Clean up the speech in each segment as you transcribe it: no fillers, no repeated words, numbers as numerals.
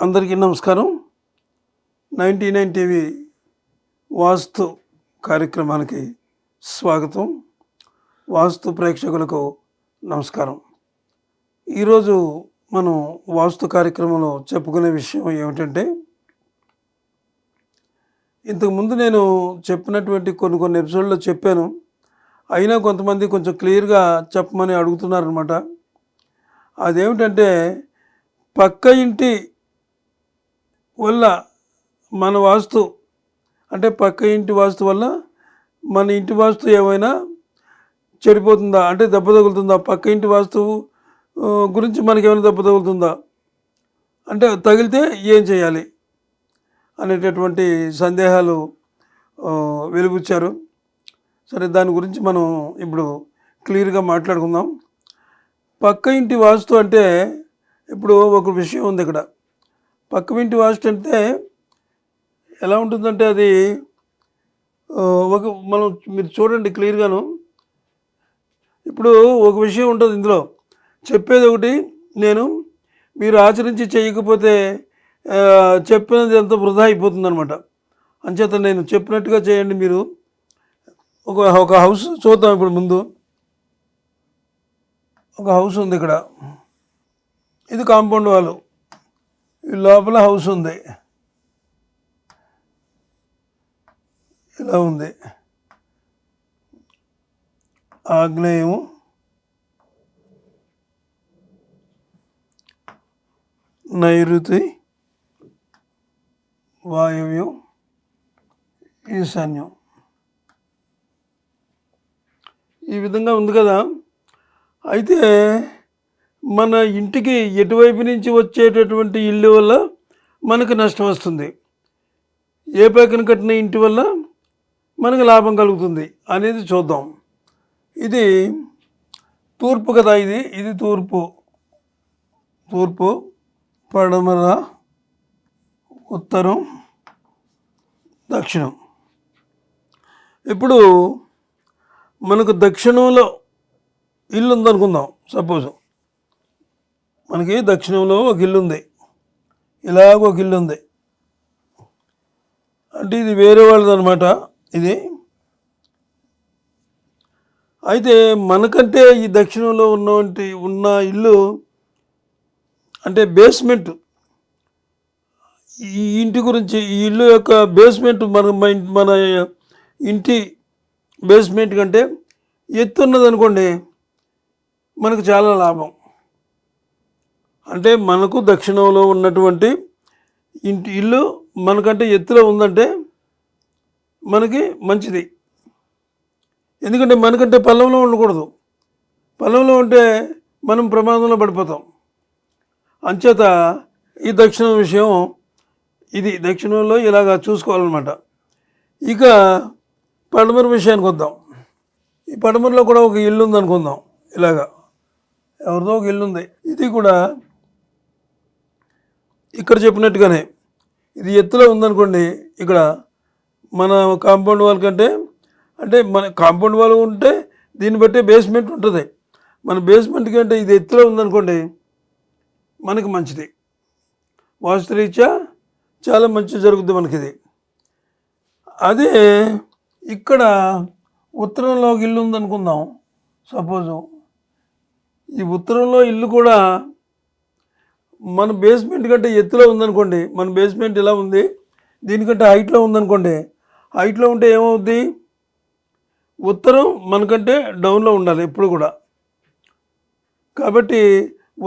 అందరికీ నమస్కారం. 99 టీవీ వాస్తు కార్యక్రమానికి స్వాగతం. వాస్తు ప్రేక్షకులకు నమస్కారం. ఈరోజు మనం వాస్తు కార్యక్రమంలో చెప్పుకునే విషయం ఏమిటంటే, ఇంతకుముందు నేను చెప్పినటువంటి కొన్ని ఎపిసోడ్లో చెప్పాను. అయినా కొంతమంది కొంచెం క్లియర్గా చెప్పమని అడుగుతున్నారనమాట. అదేమిటంటే, పక్క ఇంటి వల్ల మన వాస్తు అంటే పక్క ఇంటి వాస్తు వల్ల మన ఇంటి వాస్తు ఏమైనా చెడిపోతుందా, అంటే దెబ్బ తగులుతుందా, పక్క ఇంటి వాస్తు గురించి మనకేమైనా దెబ్బ తగులుతుందా, అంటే తగిలితే ఏం చేయాలి అనేటటువంటి సందేహాలు వెలుగుచ్చారు. సరే, దాని గురించి మనం ఇప్పుడు క్లియర్గా మాట్లాడుకుందాం. పక్క ఇంటి వాస్తు అంటే ఇప్పుడు ఒక విషయం ఉంది ఇక్కడ. పక్క ఇంటి వాస్తు అంటే ఎలా ఉంటుందంటే, అది మనం మీరు చూడండి క్లియర్గాను. ఇప్పుడు ఒక విషయం ఉంటుంది ఇందులో, చెప్పేది ఒకటి, మీరు ఆచరించి చేయకపోతే చెప్పినది ఎంత వృధా అయిపోతుంది అనమాట. అంచేత నేను చెప్పినట్టుగా చేయండి. మీరు ఒక హౌస్ చూద్దాం. ఇప్పుడు ముందు ఒక హౌస్ ఉంది ఇక్కడ. ఇది కాంపౌండ్ వాల్, ఈ లోపల హౌస్ ఉంది, ఇలా ఉంది. ఆగ్నేయం, నైరుతి, వాయువ్యం, ఈశాన్యం, ఈ విధంగా ఉంది కదా. అయితే మన ఇంటికి ఎటువైపు నుంచి వచ్చేటటువంటి ఇల్లు వల్ల మనకు నష్టం వస్తుంది, ఏ పక్కన కట్టిన ఇంటి వల్ల మనకు లాభం కలుగుతుంది అనేది చూద్దాం. ఇది తూర్పు కదా. ఇది తూర్పు, పడమర, ఉత్తరం, దక్షిణం. ఇప్పుడు మనకు దక్షిణంలో ఇల్లు ఉందనుకుందాం. సపోజ్ మనకి దక్షిణంలో ఒక ఇల్లు ఉంది, ఇలాగ ఒక ఇల్లు ఉంది. అంటే ఇది వేరే వాళ్ళది అనమాట. ఇది అయితే మనకంటే ఈ దక్షిణంలో ఉన్న ఇల్లు అంటే బేస్మెంట్, ఈ ఇంటి గురించి, ఈ ఇల్లు యొక్క బేస్మెంట్ మన ఇంటి బేస్మెంట్ కంటే ఎత్తు ఉన్నదనుకోండి, మనకు చాలా లాభం. అంటే మనకు దక్షిణంలో ఉన్నటువంటి ఇల్లు మనకంటే ఎత్తులో ఉందంటే మనకి మంచిది. ఎందుకంటే మనకంటే పల్లంలో ఉండకూడదు. పల్లంలో ఉంటే మనం ప్రమాదంలో పడిపోతాం. అంచేత ఈ దక్షిణం విషయం, ఇది దక్షిణంలో ఇలాగా చూసుకోవాలన్నమాట. ఇక పడమర విషయానికి వద్దాం. ఈ పడమరలో కూడా ఒక ఇల్లు ఉంది అనుకుందాం. ఇలాగా ఎవరిదో ఒక ఇల్లు ఉంది. ఇది కూడా ఇక్కడ చెప్పినట్టుగానే ఇది ఎత్తులో ఉందనుకోండి. ఇక్కడ మన కాంపౌండ్ వాల్ కంటే, అంటే మన కాంపౌండ్ వాల్ ఉంటే దీన్ని బట్టి బేస్మెంట్ ఉంటుంది. మన బేస్మెంట్ కంటే ఇది ఎత్తులో ఉందనుకోండి, మనకి మంచిది. వాస్తురీత్యా చాలా మంచి జరుగుతుంది మనకి ఇది. అదే ఇక్కడ ఉత్తరంలో ఒక ఇల్లు ఉందనుకుందాం. సపోజు ఈ ఉత్తరంలో ఇల్లు కూడా మన బేస్మెంట్ కంటే ఎత్తులో ఉందనుకోండి. మన బేస్మెంట్ ఇలా ఉంది, దీనికంటే హైట్లో ఉందనుకోండి. హైట్లో ఉంటే ఏమవుద్ది, ఉత్తరం మనకంటే డౌన్లో ఉండాలి ఎప్పుడు కూడా. కాబట్టి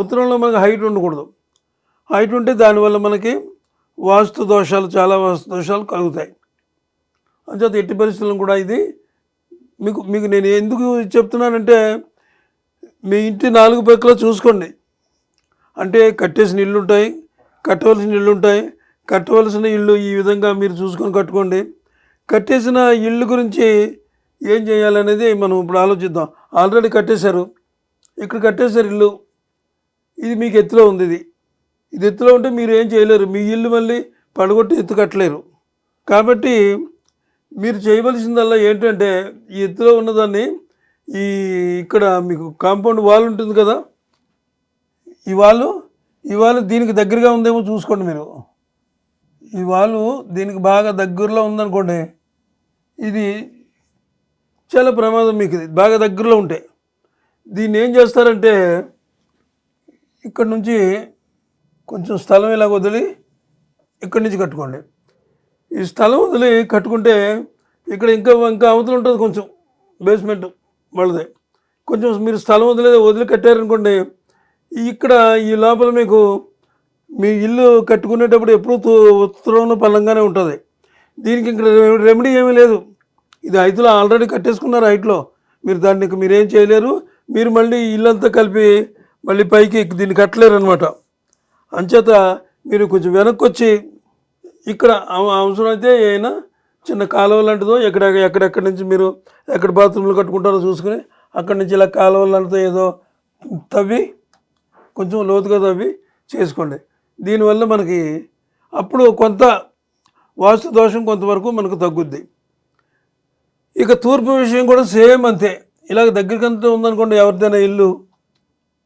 ఉత్తరంలో మనకు హైట్ ఉండకూడదు. హైట్ ఉంటే దానివల్ల మనకి చాలా వాస్తు దోషాలు కలుగుతాయి. అంచేత ఎట్టి పరిస్థితులను కూడా ఇది మీకు నేను ఎందుకు చెప్తున్నానంటే, మీ ఇంటి 4 పక్కల చూసుకోండి. అంటే కట్టేసిన ఇల్లు ఉంటాయి, కట్టవలసిన ఇల్లు ఉంటాయి. కట్టవలసిన ఇల్లు ఈ విధంగా మీరు చూసుకొని కట్టుకోండి. కట్టేసిన ఇల్లు గురించి ఏం చేయాలనేది మనం ఇప్పుడు ఆలోచిద్దాం. ఆల్రెడీ కట్టేశారు, ఇక్కడ కట్టేశారు ఇల్లు, ఇది మీకు ఎత్తులో ఉంది. ఇది ఎత్తులో ఉంటే మీరు ఏం చేయలేరు. మీ ఇల్లు మళ్ళీ పడగొట్టి ఎత్తు కట్టలేరు. కాబట్టి మీరు చేయవలసిందల్లా ఏంటంటే, ఈ ఎత్తులో ఉన్నదాన్ని ఇక్కడ మీకు కాంపౌండ్ వాల్ ఉంటుంది కదా, ఈ వాళ్ళు ఈ వాల్ దీనికి దగ్గరగా ఉందేమో చూసుకోండి మీరు. ఈ వాలు దీనికి బాగా దగ్గరలో ఉందనుకోండి, ఇది చాలా ప్రమాదం మీకు. ఇది బాగా దగ్గరలో ఉంటే దీన్ని ఏం చేస్తారంటే, ఇక్కడ నుంచి కొంచెం స్థలం ఇలా వదిలి ఇక్కడి నుంచి కట్టుకోండి. ఈ స్థలం వదిలి కట్టుకుంటే ఇక్కడ ఇంకా ఇంకా అవతల ఉంటుంది కొంచెం బేస్మెంట్ వాళ్ళది. కొంచెం మీరు స్థలం వదిలి కట్టారనుకోండి, ఇక్కడ ఈ లోపల మీకు మీ ఇల్లు కట్టుకునేటప్పుడు ఎప్పుడూ ఉత్తరంలో పల్లంగానే ఉంటుంది. దీనికి ఇక్కడ రెమెడీ ఏమీ లేదు. ఇది హైట్లో ఆల్రెడీ కట్టేసుకున్నారు. హైట్లో మీరు దాన్ని మీరేం చేయలేరు. మీరు మళ్ళీ ఇల్లంతా కలిపి మళ్ళీ పైకి దీన్ని కట్టలేరు అనమాట. అంచేత మీరు కొంచెం వెనక్కి వచ్చి ఇక్కడ అవసరమైతే ఏమైనా చిన్న కాలువ లాంటిదో ఎక్కడెక్కడి నుంచి మీరు ఎక్కడ బాత్రూమ్లు కట్టుకుంటారో చూసుకుని అక్కడి నుంచి ఇలా కాలువ లాంటిదో ఏదో తవ్వి కొంచెం లోతుగా తవ్వి చేసుకోండి. దీనివల్ల మనకి అప్పుడు కొంత వాస్తు దోషం కొంతవరకు మనకు తగ్గుద్ది. ఇక తూర్పు విషయం కూడా సేమ్ అంతే. ఇలాగ దగ్గరికంతా ఉందనుకోండి, ఎవరిదైనా ఇల్లు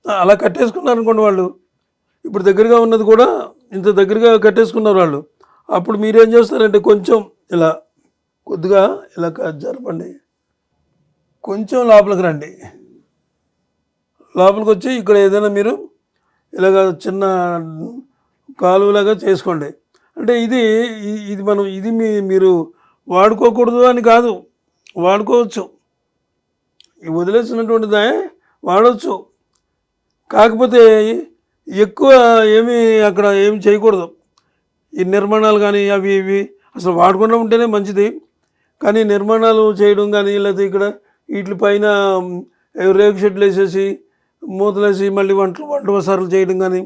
అలా కట్టేసుకున్నారనుకోండి వాళ్ళు, ఇప్పుడు దగ్గరగా ఉన్నది కూడా ఇంత దగ్గరగా కట్టేసుకున్నారు వాళ్ళు. అప్పుడు మీరేం చేస్తారంటే కొంచెం ఇలా కొద్దిగా ఇలా జరపండి, కొంచెం లోపలికి రండి. లోపలికి వచ్చి ఇక్కడ ఏదైనా మీరు ఇలాగ చిన్న కాలువలాగా చేసుకోండి. అంటే ఇది మనం మీరు వాడుకోకూడదు అని కాదు, వాడుకోవచ్చు. వదిలేసినటువంటి దాన్ని వాడవచ్చు. కాకపోతే ఎక్కువ అక్కడ ఏమి చేయకూడదు. ఈ నిర్మాణాలు కానీ అవి ఇవి అసలు వాడకుండా ఉంటేనే మంచిది. కానీ నిర్మాణాలు చేయడం కానీ లేకపోతే ఇక్కడ వీటి పైన రేకు షెడ్లు వేసేసి మూతలేసి మళ్ళీ వంట వసారాలు చేయడం కానీ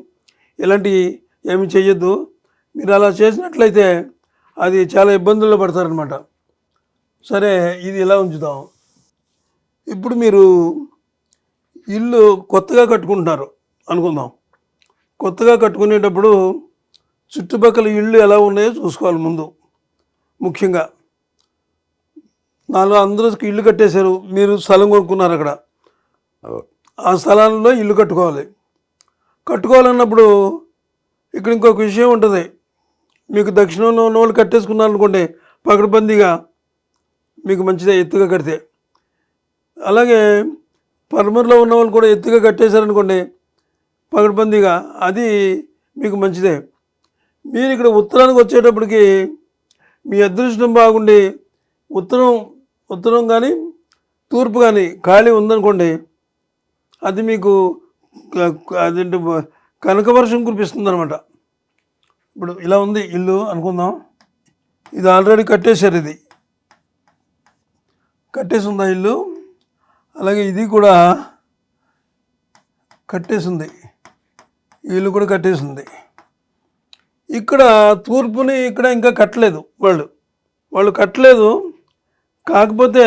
ఇలాంటివి ఏమి చెయ్యొద్దు. మీరు అలా చేసినట్లయితే అది చాలా ఇబ్బందుల్లో పడతారనమాట. సరే, ఇది ఇలా ఉంచుదాం. ఇప్పుడు మీరు ఇల్లు కొత్తగా కట్టుకుంటున్నారు అనుకుందాం. కొత్తగా కట్టుకునేటప్పుడు చుట్టుపక్కల ఇళ్ళు ఎలా ఉన్నాయో చూసుకోవాలి ముందు. ముఖ్యంగా అందరూ ఇల్లు కట్టేశారు, మీరు స్థలం కొనుక్కున్నారు. అక్కడ ఆ స్థలాల్లో ఇల్లు కట్టుకోవాలన్నప్పుడు ఇక్కడ ఇంకొక విషయం ఉంటుంది. మీకు దక్షిణంలో ఉన్న వాళ్ళు కట్టేసుకున్నారనుకోండి పకడ్బందీగా, మీకు మంచిదే ఎత్తుగా కడితే. అలాగే పడమరలో ఉన్న వాళ్ళు కూడా ఎత్తుగా కట్టేశారనుకోండి పకడ్బందీగా, అది మీకు మంచిదే. మీరు ఇక్కడ ఉత్తరానికి వచ్చేటప్పటికి మీ అదృష్టం బాగుండి ఉత్తరం కానీ తూర్పు కానీ ఖాళీ ఉందనుకోండి, అది మీకు అదేంటి కనకవర్షం కురిపిస్తుంది అనమాట. ఇప్పుడు ఇలా ఉంది ఇల్లు అనుకుందాం. ఇది ఆల్రెడీ కట్టేశారు, ఇది కట్టేసి ఉందా ఇల్లు. అలాగే ఇది కూడా కట్టేసింది, ఇల్లు కూడా కట్టేసింది. ఇక్కడ తూర్పుని ఇక్కడ ఇంకా కట్టలేదు వాళ్ళు కట్టలేదు. కాకపోతే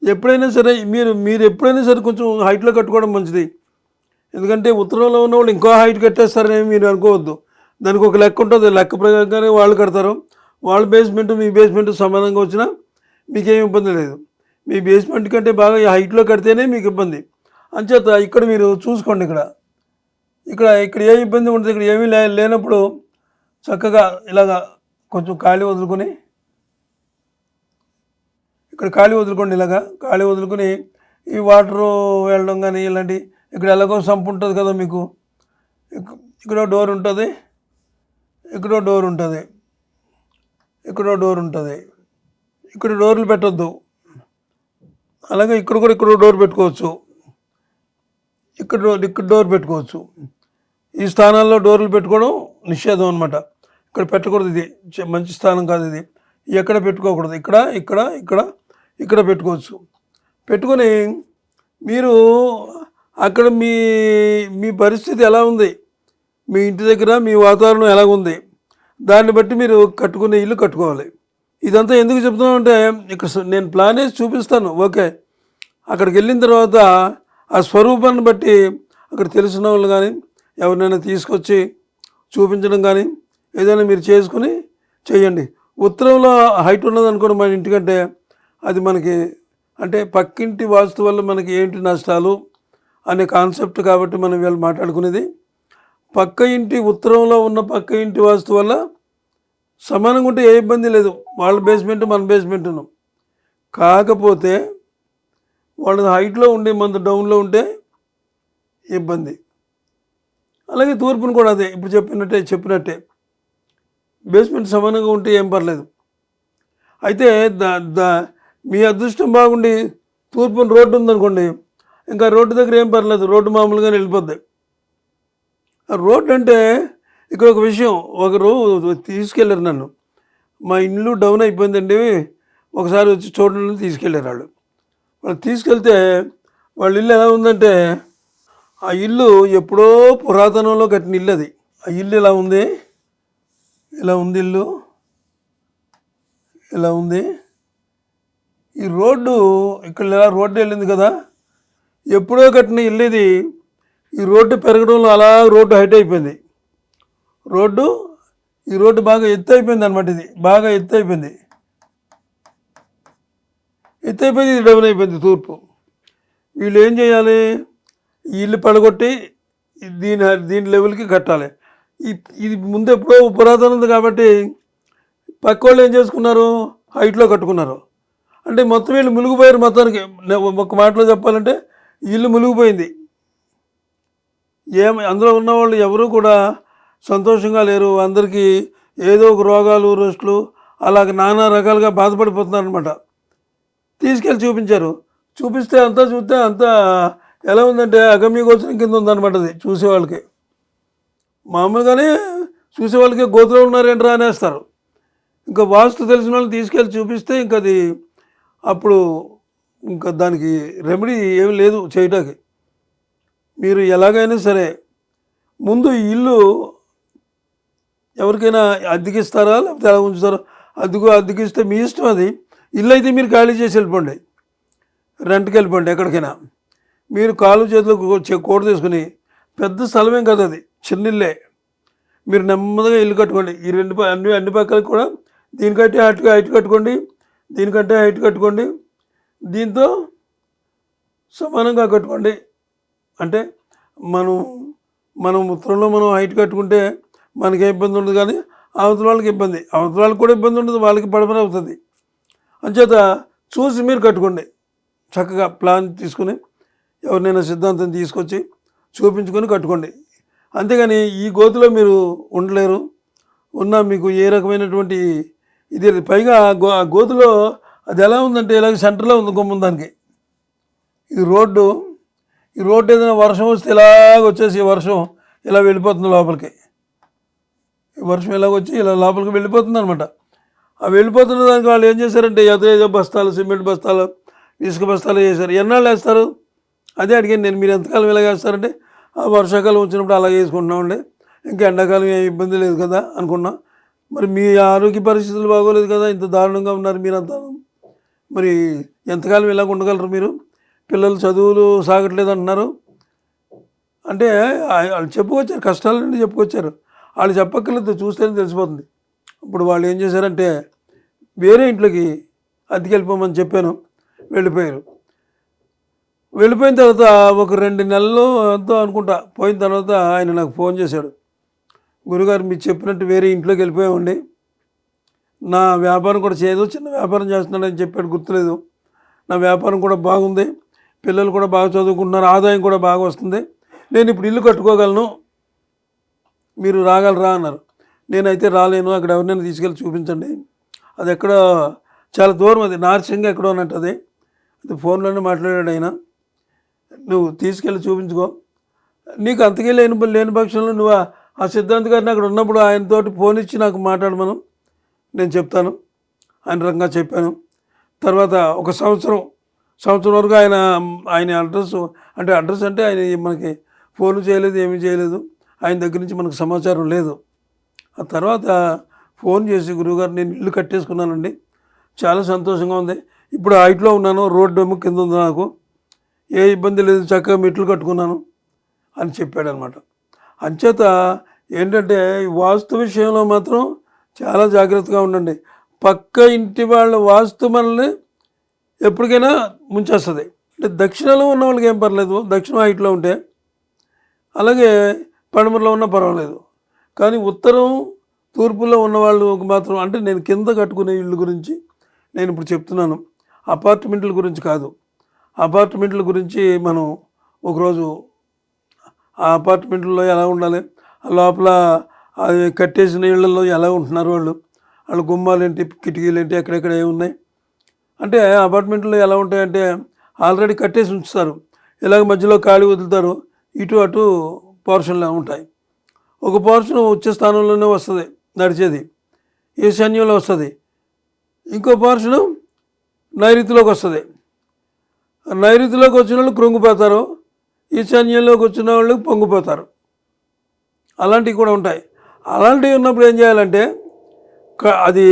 ఎప్పుడైనా సరే మీరు ఎప్పుడైనా సరే కొంచెం హైట్లో కట్టుకోవడం మంచిది. ఎందుకంటే ఉత్తరంలో ఉన్న వాళ్ళు ఇంకో హైట్ కట్టేస్తారని మీరు అనుకోవద్దు. దానికి ఒక లెక్క ఉంటుంది. లెక్క ప్రకారంగానే వాళ్ళు కడతారు. వాళ్ళ బేస్మెంట్ మీ బేస్మెంట్ సమానంగా వచ్చినా మీకేం ఇబ్బంది లేదు. మీ బేస్మెంట్ కంటే బాగా హైట్లో కడితేనే మీకు ఇబ్బంది. అంచేత ఇక్కడ మీరు చూసుకోండి. ఇక్కడ ఏ ఇబ్బంది ఉంటుంది. ఇక్కడ ఏమీ లేనప్పుడు చక్కగా ఇలాగా కొంచెం ఖాళీ వదులుకొని ఇక్కడ ఖాళీ వదులుకోండి. ఇలాగా ఖాళీ వదులుకొని ఈ వాటరు వెళ్ళడం కానీ ఇలాంటి ఇక్కడ ఎలాగో సంపు ఉంటుంది కదా మీకు. ఇక్కడ డోర్ ఉంటుంది, ఇక్కడ డోర్ ఉంటుంది, ఇక్కడ డోర్ ఉంటుంది. ఇక్కడ డోర్లు పెట్టొద్దు. అలాగే ఇక్కడ డోర్ పెట్టుకోవచ్చు. ఇక్కడ డోర్ పెట్టుకోవచ్చు. ఈ స్థానాల్లో డోర్లు పెట్టుకోవడం నిషేధం అనమాట. ఇక్కడ పెట్టకూడదు. ఇది మంచి స్థానం కాదు. ఇది ఎక్కడ పెట్టుకోకూడదు. ఇక్కడ పెట్టుకోవచ్చు. పెట్టుకొని మీరు అక్కడ మీ పరిస్థితి ఎలా ఉంది, మీ ఇంటి దగ్గర మీ వాతావరణం ఎలాగుంది, దాన్ని బట్టి మీరు కట్టుకునే ఇల్లు కట్టుకోవాలి. ఇదంతా ఎందుకు చెప్తున్నామంటే ఇక్కడ నేను ప్లాన్ వేసి చూపిస్తాను. ఓకే, అక్కడికి వెళ్ళిన తర్వాత ఆ స్వరూపాన్ని బట్టి అక్కడ తెలిసిన వాళ్ళు కానీ ఎవరినైనా తీసుకొచ్చి చూపించడం కానీ ఏదైనా మీరు చేసుకుని చేయండి. ఉత్తరంలో హైట్ ఉన్నదనుకోండి మన ఇంటికంటే, అది మనకి అంటే పక్కింటి వాస్తు వల్ల మనకి ఏంటి నష్టాలు అనే కాన్సెప్ట్ కాబట్టి మనం వీళ్ళు మాట్లాడుకునేది. పక్క ఇంటి ఉత్తరంలో ఉన్న పక్క ఇంటి వాస్తు వల్ల సమానంగా ఉంటే ఏ ఇబ్బంది లేదు. వాళ్ళ బేస్మెంట్ మన బేస్మెంట్ ఉన్నాం. కాకపోతే వాళ్ళది హైట్లో ఉండి మన డౌన్లో ఉంటే ఇబ్బంది. అలాగే తూర్పును కూడా అదే ఇప్పుడు చెప్పినట్టే బేస్మెంట్ సమానంగా ఉంటే ఏం పర్లేదు. అయితే దా దా మీ అదృష్టం బాగుండి తూర్పున రోడ్డు ఉందనుకోండి, ఇంకా రోడ్డు దగ్గర ఏం పర్లేదు, రోడ్డు మామూలుగానే వెళ్ళిపోద్ది. రోడ్డు అంటే ఇక్కడ ఒక విషయం, ఒకరు తీసుకెళ్ళారు నన్ను, మా ఇల్లు డౌన్ అయిపోయిందండి ఒకసారి వచ్చి చూడండి తీసుకెళ్ళారు. వాళ్ళు తీసుకెళ్తే వాళ్ళ ఇల్లు ఎలా ఉందంటే, ఆ ఇల్లు ఎప్పుడో పురాతనంలో కట్టిన ఇల్లు అది. ఆ ఇల్లు ఇలా ఉంది, ఇల్లు ఇలా ఉంది. ఈ రోడ్డు ఇక్కడ ఇలా రోడ్డు వెళ్ళింది కదా, ఎప్పుడో కట్టిన ఇల్లు ఇది. ఈ రోడ్డు పెరగడంలో అలా రోడ్డు హైట్ అయిపోయింది. ఈ రోడ్డు బాగా ఎత్తు అయిపోయింది అనమాట. ఇది బాగా ఎత్తు అయిపోయింది, ఇది డౌన్ అయిపోయింది తూర్పు. వీళ్ళు ఏం చేయాలి, ఈ ఇల్లు పడగొట్టి దీని లెవెల్కి కట్టాలి. ఇది ముందు ఎప్పుడో పురాతనది కాబట్టి పక్క వాళ్ళు ఏం చేసుకున్నారు, హైట్లో కట్టుకున్నారు. అంటే మొత్తం వీళ్ళు మునిగిపోయారు. మొత్తానికి ఒక మాటలో చెప్పాలంటే ఇల్లు మునిగిపోయింది. అందులో ఉన్నవాళ్ళు ఎవరూ కూడా సంతోషంగా లేరు. అందరికీ ఏదో ఒక రోగాలు రెస్టులు అలాగ నానా రకాలుగా బాధపడిపోతున్నారు అనమాట. తీసుకెళ్ళి చూపిస్తే చూస్తే అంతా ఎలా ఉందంటే అగమ్యగోచరం కింద ఉందన్నమాట. అది చూసేవాళ్ళకి మామూలుగానే చూసేవాళ్ళకి గోతులో ఉన్నారేంట్రా అనేస్తారు. ఇంకా వాస్తు తెలిసిన వాళ్ళని తీసుకెళ్ళి చూపిస్తే ఇంకా అది అప్పుడు ఇంకా దానికి రెమెడీ ఏమి లేదు చేయటానికి. మీరు ఎలాగైనా సరే ముందు ఇల్లు ఎవరికైనా అద్దెకిస్తారా లేకపోతే ఎలా ఉంచుతారో, అద్దెకిస్తే మీ ఇష్టం. అది ఇల్లు అయితే మీరు ఖాళీ చేసి వెళ్ళిపోండి, రెంట్కి వెళ్ళిపోండి ఎక్కడికైనా. మీరు కాలు చేతిలో కోట తీసుకుని, పెద్ద స్థలమేం కాదు అది, చిన్న ఇల్లే, మీరు నెమ్మదిగా ఇల్లు కట్టుకోండి. ఈ అన్ని పక్కలకు కూడా దీనికంటే హైట్ కట్టుకోండి, దీనికంటే హైట్ కట్టుకోండి, దీంతో సమానంగా కట్టుకోండి. అంటే మనం ఉత్తరంలో మనం హైట్ కట్టుకుంటే మనకి ఏ ఇబ్బంది ఉండదు, కానీ అవతల వాళ్ళకి ఇబ్బంది, అవతల వాళ్ళకి కూడా ఇబ్బంది ఉండదు, వాళ్ళకి పడమని అవుతుంది. అంచేత చూసి మీరు కట్టుకోండి. చక్కగా ప్లాన్ తీసుకుని ఎవరినైనా సిద్ధాంతం తీసుకొచ్చి చూపించుకొని కట్టుకోండి. అంతేగాని ఈ గోతులో మీరు ఉండలేరు. ఉన్నా మీకు ఏ రకమైనటువంటి ఇది పైగా గోతులో అది ఎలా ఉందంటే ఇలాగ సెంటర్లో ఉంది గుమ్మం దానికి. ఈ రోడ్డు ఏదైనా వర్షం వస్తే ఇలాగ వచ్చేసి వర్షం ఇలా వెళ్ళిపోతుంది లోపలికి. ఈ వర్షం ఇలాగొచ్చి ఇలా లోపలికి వెళ్ళిపోతుంది అనమాట. ఆ వెళ్ళిపోతున్న దానికి వాళ్ళు ఏం చేశారంటే ఏదో బస్తాలు, సిమెంట్ బస్తాలు, ఇసుక బస్తాలు వేశారు. ఎన్నాళ్ళు వేస్తారు అదే అడిగాను నేను. మీరు ఎంతకాలం ఇలాగ వేస్తారంటే ఆ వర్షాకాలం వచ్చినప్పుడు అలాగే వేసుకుంటున్నామండి, ఇంకా ఎండాకాలం ఏ ఇబ్బంది లేదు కదా అనుకున్నాం. మరి మీ ఆరోగ్య పరిస్థితులు బాగోలేదు కదా, ఇంత దారుణంగా ఉన్నారు మీరంతా, మరి ఎంతకాలం ఇలాగ ఉండగలరు మీరు? పిల్లలు చదువులు సాగట్లేదు అంటున్నారు. అంటే వాళ్ళు చెప్పుకొచ్చారు, కష్టాల నుండి చెప్పుకొచ్చారు. వాళ్ళు చెప్పక్కర్లేదు, చూస్తేనే తెలిసిపోతుంది. ఇప్పుడు వాళ్ళు ఏం చేశారంటే వేరే ఇంట్లోకి అద్దెకి వెళ్ళిపోమని చెప్పాను, వెళ్ళిపోయిన తర్వాత ఒక 2 నెలలు ఎంతో అనుకుంటా పోయిన తర్వాత ఆయన నాకు ఫోన్ చేశాడు. గురుగారు మీరు చెప్పినట్టు వేరే ఇంట్లోకి వెళ్ళిపోయామండి, నా వ్యాపారం కూడా చేయదు, చిన్న వ్యాపారం చేస్తున్నాడని చెప్పాడు, గుర్తులేదు. నా వ్యాపారం కూడా బాగుంది, పిల్లలు కూడా బాగా చదువుకుంటున్నారు, ఆదాయం కూడా బాగా వస్తుంది, నేను ఇప్పుడు ఇల్లు కట్టుకోగలను, మీరు రాగలరా అన్నారు. నేనైతే రాలేను, అక్కడ ఎవరినైనా తీసుకెళ్ళి చూపించండి, అది ఎక్కడో చాలా దూరం, అది నార్సింగ్ ఎక్కడో అన్నట్టు. అది ఫోన్లోనే మాట్లాడాడు ఆయన. నువ్వు తీసుకెళ్ళి చూపించుకో, నీకు అంతకే లేని పక్షంలో నువ్వు ఆ సిద్ధాంత్ గారిని అక్కడ ఉన్నప్పుడు ఆయనతోటి ఫోన్ ఇచ్చి నాకు మాట్లాడమను, నేను చెప్తాను ఆయన రకంగా చెప్పాను. తర్వాత ఒక సంవత్సరం వరకు ఆయన అడ్రస్ అంటే ఆయన మనకి ఫోన్ చేయలేదు, ఏమీ చేయలేదు, ఆయన దగ్గర నుంచి మనకు సమాచారం లేదు. ఆ తర్వాత ఫోన్ చేసి గురువుగారు నేను ఇల్లు కట్టేసుకున్నానండి, చాలా సంతోషంగా ఉంది, ఇప్పుడు హైట్లో ఉన్నాను, రోడ్డు ఏమో కింద ఉంది, నాకు ఏ ఇబ్బంది లేదు, చక్కగా మెట్లు కట్టుకున్నాను అని చెప్పాడు అనమాట. అంచేత ఏంటంటే వాస్తు విషయంలో మాత్రం చాలా జాగ్రత్తగా ఉండండి. పక్క ఇంటి వాళ్ళ వాస్తు మనల్ని ఎప్పటికైనా ముంచేస్తుంది. అంటే దక్షిణలో ఉన్న వాళ్ళకి ఏం పర్లేదు, దక్షిణ హైట్లో ఉంటే. అలాగే పడమరలో ఉన్నా పర్వాలేదు. కానీ ఉత్తరం, తూర్పులో ఉన్నవాళ్ళు మాత్రం, అంటే నేను కింద కట్టుకునే ఇళ్ళు గురించి నేను ఇప్పుడు చెప్తున్నాను. అపార్ట్మెంట్ల గురించి కాదు. అపార్ట్మెంట్ల గురించి మనం ఒకరోజు ఆ అపార్ట్మెంట్లో ఎలా ఉండాలి, లోపల అవి కట్టేసిన ఇళ్లలో ఎలా ఉంటున్నారు వాళ్ళు, వాళ్ళ గుమ్మాలేంటి, కిటికీలేంటి, ఎక్కడెక్కడ ఏమున్నాయి, అంటే అపార్ట్మెంట్లో ఎలా ఉంటాయంటే ఆల్రెడీ కట్టేసి ఉంచుతారు. ఇలాగ మధ్యలో ఖాళీ వదులుతారు, ఇటు అటు పోర్షన్లు ఉంటాయి. ఒక పోర్షన్ వచ్చే స్థానంలోనే వస్తుంది నడిచేది, ఈశాన్యంలో వస్తుంది. ఇంకో పోర్షను నైరుతిలోకి వస్తుంది. నైరుతిలోకి వచ్చిన వాళ్ళు కృంగిపోతారు, ఈశాన్యంలోకి వచ్చిన వాళ్ళు పొంగిపోతారు. అలాంటివి కూడా ఉంటాయి. అలాంటివి ఉన్నప్పుడు ఏం చేయాలంటే అది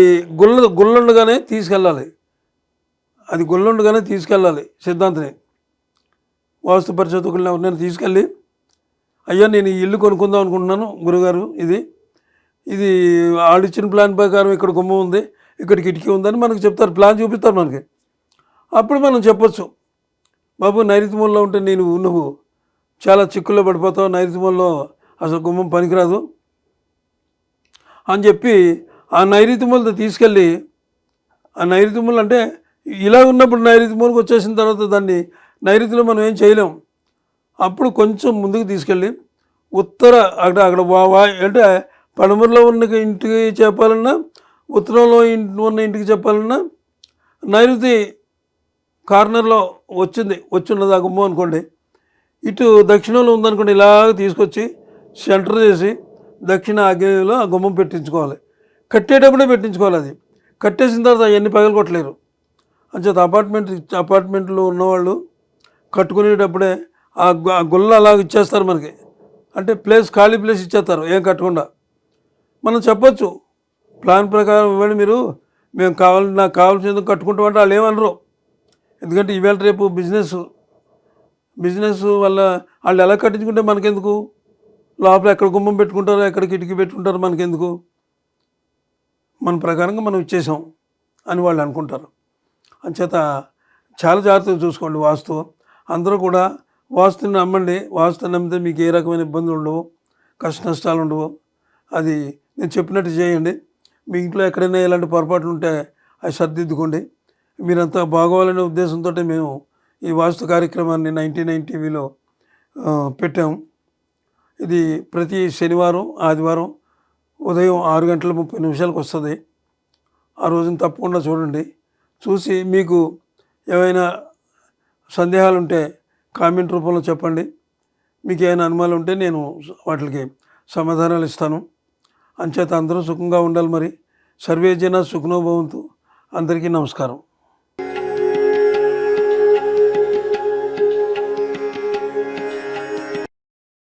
గుల్లుండగానే తీసుకెళ్ళాలి. అది గుల్లుండగానే తీసుకెళ్ళాలి సిద్ధాంతిని, వాస్తు పరిశోధకులను ఎవరినైనా తీసుకెళ్ళి, అయ్యా నేను ఈ ఇల్లు కొనుక్కుందాం అనుకుంటున్నాను గురుగారు, ఇది ఆడిచ్చిన ప్లాన్ ప్రకారం ఇక్కడ గుమ్మం ఉంది, ఇక్కడ కిటికీ ఉందని మనకు చెప్తారు, ప్లాన్ చూపిస్తారు మనకి. అప్పుడు మనం చెప్పొచ్చు, బాబు నైరుతి మూలలో ఉంటే నువ్వు చాలా చిక్కుల్లో పడిపోతావు, నైరుతి మూలలో అసలు గుమ్మం పనికిరాదు అని చెప్పి ఆ నైరుతి మూలతో తీసుకెళ్ళి, ఆ నైరుతి మూల అంటే ఇలా ఉన్నప్పుడు నైరుతి మూలకు వచ్చేసిన తర్వాత దాన్ని నైరుతిలో మనం ఏం చేయలేం. అప్పుడు కొంచెం ముందుకు తీసుకెళ్ళి ఉత్తర అక్కడ అంటే పడమరలో ఉన్న ఇంటికి చెప్పాలన్నా, ఉత్తరంలో ఉన్న ఇంటికి చెప్పాలన్నా, నైరుతి కార్నర్లో వచ్చిన్నది ఆ గుమ్మం అనుకోండి, ఇటు దక్షిణంలో ఉందనుకోండి, ఇలాగ తీసుకొచ్చి సెంటర్ చేసి దక్షిణ ఆగ్నేయంలో ఆ గుమ్మం పెట్టించుకోవాలి. కట్టేటప్పుడే పెట్టించుకోవాలి. అది కట్టేసిన తర్వాత అవన్నీ పగలు కొట్టలేరు. అంచేత అపార్ట్మెంట్లో ఉన్నవాళ్ళు కట్టుకునేటప్పుడే ఆ గుల్ల అలాగ ఇచ్చేస్తారు మనకి, అంటే ఖాళీ ప్లేస్ ఇచ్చేస్తారు ఏం కట్టకుండా. మనం చెప్పొచ్చు, ప్లాన్ ప్రకారం ఇవ్వండి మీరు, నాకు కావాల్సింది కట్టుకుంటామంటే వాళ్ళు ఏమనరు. ఎందుకంటే ఈవేళ రేపు బిజినెస్ వల్ల వాళ్ళు ఎలా కట్టించుకుంటే మనకెందుకు, లోపల ఎక్కడ గుమ్మం పెట్టుకుంటారో ఎక్కడ కిటికీ పెట్టుకుంటారో మనకెందుకు, మన ప్రకారంగా మనం ఇచ్చేసాం అని వాళ్ళు అనుకుంటారు. అంచేత చాలా జాగ్రత్తగా చూసుకోండి వాస్తు. అందరూ కూడా వాస్తుని నమ్మండి. వాస్తుని నమ్మితే మీకు ఏ రకమైన ఇబ్బందులు ఉండవు, కష్ట నష్టాలు ఉండవు. అది నేను చెప్పినట్టు చేయండి. మీ ఇంట్లో ఎక్కడైనా ఇలాంటి పొరపాట్లు ఉంటే అవి సర్దిద్దుకోండి. మీరంతా బాగోవాలనే ఉద్దేశంతో మేము ఈ వాస్తు కార్యక్రమాన్ని 99 టీవీలో పెట్టాము. ఇది ప్రతి శనివారం, ఆదివారం ఉదయం 6:30 వస్తుంది. ఆ రోజున తప్పకుండా చూడండి. చూసి మీకు ఏమైనా సందేహాలు ఉంటే కామెంట్ రూపంలో చెప్పండి. మీకు ఏమైనా అనుమానాలు ఉంటే నేను వాటికి సమాధానాలు ఇస్తాను. అంచేత అందరూ సుఖంగా ఉండాలి. మరి సర్వే జన సుఖనో భవంతు. అందరికీ నమస్కారం.